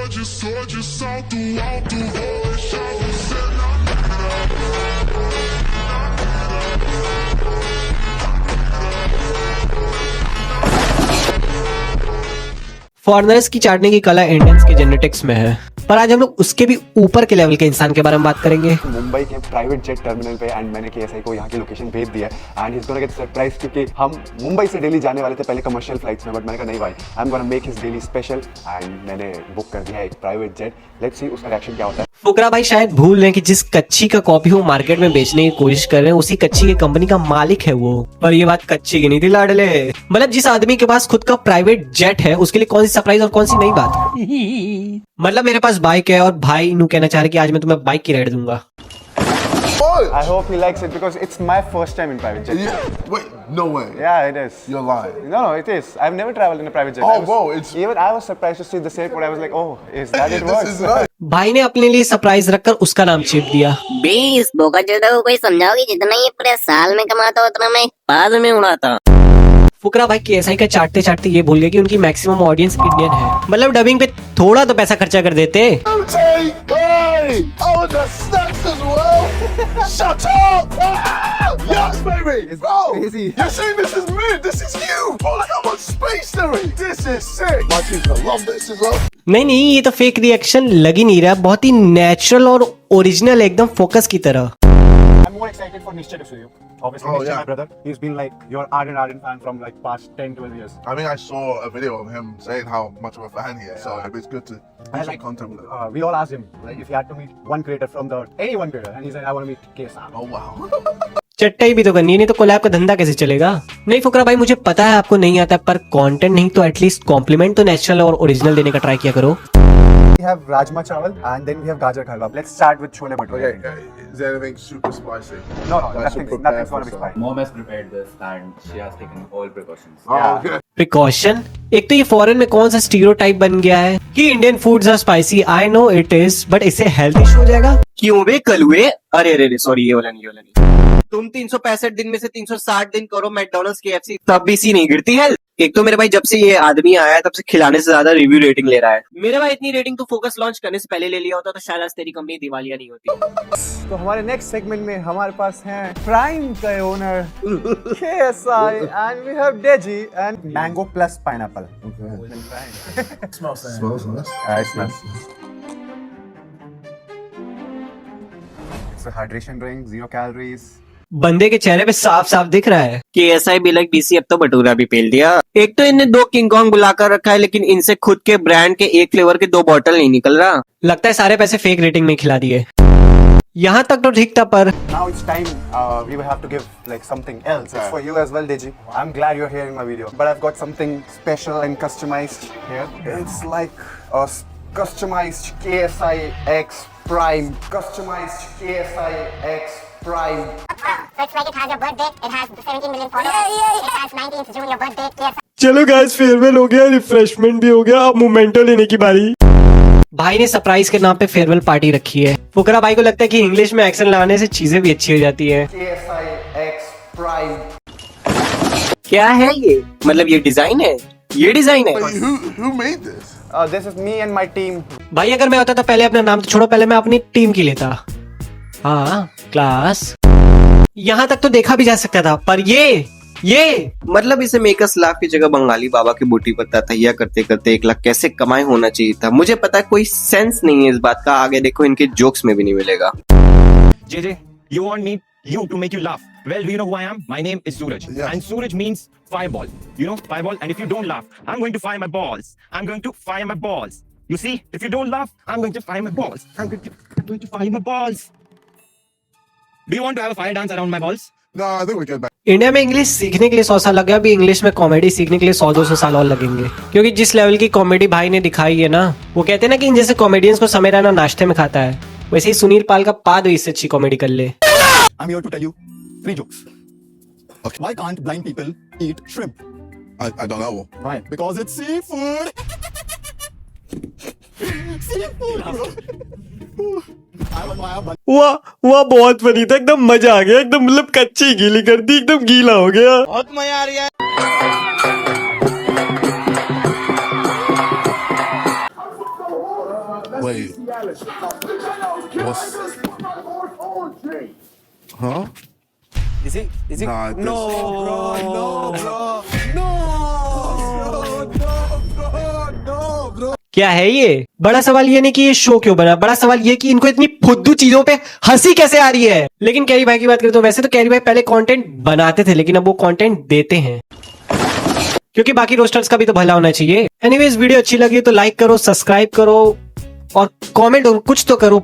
sou de salto alto, vou deixar você na foreigners की चाटने की कला इंडियंस के जेनेटिक्स में है, पर आज हम लोग उसके भी ऊपर के लेवल के इंसान के बारे में बात करेंगे। मुंबई के प्राइवेट जेट टर्मिनल पे एंड मैंने केएसआई को यहाँ की लोकेशन भेज दिया है and he is gonna get surprise क्योंकि हम मुंबई से दिल्ली जाने वाले थे पहले कमर्शियल फ्लाइट्स में, बट मैंने कहा नहीं भाई, I am gonna make his daily special and मैंने बुक कर दिया है एक प्राइवेट जेट। लेट्स सी उसका रिएक्शन क्या होता है। फुकरा भाई शायद भूल रहे कि जिस कच्ची का कॉपी वो मार्केट में बेचने की कोशिश कर रहे हैं उसी कच्ची की कंपनी का मालिक है वो। पर ये बात कच्ची की नहीं थी लाडले, मतलब जिस आदमी के पास खुद का प्राइवेट जेट है उसके लिए कौन सी सरप्राइज और कौन सी नई बात। मतलब मेरे पास बाइक है और भाई नू कहना चाह रहे कि आज मैं तुम्हें बाइक की राइड दूंगा। I hope he likes it because it's my first time in private jet. Yeah. Wait, no way. Yeah, it is. You're lying. No, it is. I've never traveled in a private jet. Oh, whoa, it's- Even I was surprised to see this airport. I was like, oh, is that it This works? is nice. भाई ने अपने लिए surprise रखकर उसका नाम छिप दिया। बीस बोका चोदा को कोई समझाओ कि जितना ये पूरे साल में कमाता हो उतना मैं बाद में उड़ाता। फुकरा भाई केएसआई का चाटते चाटते ये भूल गए कि उनकी मैक्सिमम ऑडियंस इंडियन है, मतलब डबिंग पे थोड़ा तो पैसा खर्चा कर देते। Hey! Oh, the snacks as well! Shut up! Ah! Yes, baby! Bro! crazy. You're saying this is me! This is you! Bro, like I'm on Space Theory! This is sick! My kids gonna love this as well! नहीं नहीं, ये तो fake reaction लग ही नहीं रहा, बहुत ही natural और original एकदम फोकस की तरह। I'm more excited for Nishcha to see you. Obviously, Oh, Nishcha, yeah. my brother. He's been like your ardent fan from like past 10, 12 years. I mean, I saw a video of him saying how much of a fan he is, so it's good to do I some like, content with it. we all asked him like if he had to meet one creator from any one creator, and he said I want to meet KSR. Oh, wow. चट्टाई भी तो करनी है, नहीं तो collab का धंधा कैसे चलेगा। नहीं फुकरा भाई, मुझे पता है आपको नहीं आता, पर कंटेंट नहीं तो एटलीस्ट कॉम्प्लीमेंट तो नेचुरल और ओरिजिनल देने का ट्राई किया करो। We have rajma chawal and then we have gajar ka halwa. Let's start with chole bhature. Okay, is there anything super spicy? No, Like, nothing's super going to pepper be stuff? spicy. Mom has prepared this and she has taken all precautions. Oh, Yeah. okay. Precaution, एक तो ये foreign में कौन सा stereotype बन गया है कि Indian foods are spicy. I know it is, but इससे हेल्थ इशू हो जाएगा। क्यों बे कलुए? अरे अरे सॉरी, ये वाला नहीं। तुम 365 दिन में से 360 दिन करो मैकडॉनल्ड्स केएफसी, तब भी सी नहीं गिरती है। एक तो मेरे भाई जब से ये आदमी आया है तब से खिलाने से ज्यादा रिव्यू रेटिंग ले रहा है। मेरे भाई इतनी रेटिंग तो फोकस लॉन्च करने से पहले ले लिया होता तो शायद आज तेरी कंपनी दिवालिया नहीं होती। तो हमारे नेक्स्ट सेगमेंट में हमारे पास हैं प्राइम का owner KSI and we have Deji and mango plus pineapple. Smells nice. It smells. It's a hydration drink, 0 calories. बंदे के चेहरे पे साफ साफ दिख रहा है कि एसआई भी लाइक बीसी अब तो भटूरा भी पेल दिया। एक तो इनने 2 किंग कॉन्ग बुलाकर रखा है, लेकिन इनसे खुद के ब्रांड के एक फ्लेवर के 2 बॉटल नहीं निकल रहा। लगता है सारे पैसे फेक रेटिंग में खिला दिए। यहाँ तक तो ठीक था, पर Now it's time we will have to give like something else. It's for you as well, Deji. I'm glad you're here in my video, but I've got something special and customized here. It's like a customized KSI X Prime. Customized KSI X Prime. So it's like it has your birth date, it has 17 million followers, it has 19th June your birth date, KSI. चलो guys, farewell हो गया, refreshment भी हो गया, अब memento लेने की बारी। भाई ने सरप्राइज के नाम पे फेयरवेल पार्टी रखी है। फुकरा भाई को लगता है कि इंग्लिश में एक्सेंट लगाने से चीजें भी अच्छी हो जाती हैं। KSI X Prime. क्या है ये? मतलब ये डिजाइन है? ये डिजाइन है? Wait, who made this? This is me and my team. भाई अगर मैं होता तो पहले अपना नाम तो छोड़ो, पहले मैं अपनी टीम की लेता। हाँ क्लास, यहाँ तक तो देखा भी जा सकता था, पर ये मतलब इसे मेकर्स लाख की जगह बंगाली बाबा की बूटी पर ततैया करते करते 1 लाख कैसे कमाए होना चाहिए था। मुझे पता है कोई सेंस नहीं है इस बात का, आगे देखो इनके जोक्स में भी नहीं मिलेगा। JJ, you want you to make you laugh. Well, do you know who I am? My name is Suraj. Yeah. And Suraj means fireball. You know, fireball. And if you don't laugh, I'm going to fire my balls. I'm going to fire my balls. You see, if you don't laugh, I'm going to fire my balls. I'm going to fire my balls. Do you want to have a fire dance around my balls? No, I think we get back. India में English सीखने के लिए 100 साल लग गया, अभी English में comedy सीखने के लिए 100-200 साल और लगेंगे, क्योंकि जिस लेवल की कॉमेडी भाई ने दिखाई है ना, वो कहते हैं ना कि इन जैसे कॉमेडियंस को समय रहना नाश्ते में खाता है, वैसे ही सुनील पाल का पाद इससे अच्छी कॉमेडी कर ले। I'm here to tell you 3 jokes. Okay. Why can't blind people eat shrimp? I don't know. Why? Because it's seafood. Seafood, bro. वाह बहुत फनी था, एकदम मजा आ गया, एकदम मतलब कच्ची गीली कर दी, एकदम गीला हो गया। बहुत मजा आ रहा है। Wait. What's... Huh? Is he? Nah, this- No, bro. No, bro. No. क्या है ये? बड़ा सवाल ये नहीं कि ये शो क्यों बना, बड़ा सवाल ये कि इनको इतनी फुद्दू चीजों पे हंसी कैसे आ रही है। लेकिन कैरी भाई की बात करें तो वैसे तो कैरी भाई पहले कंटेंट बनाते थे, लेकिन अब वो कंटेंट देते हैं, क्योंकि बाकी रोस्टर्स का भी तो भला होना चाहिए। एनीवेज, वीडियो अच्छी लगी तो लाइक करो, सब्सक्राइब करो और कमेंट और कुछ तो करो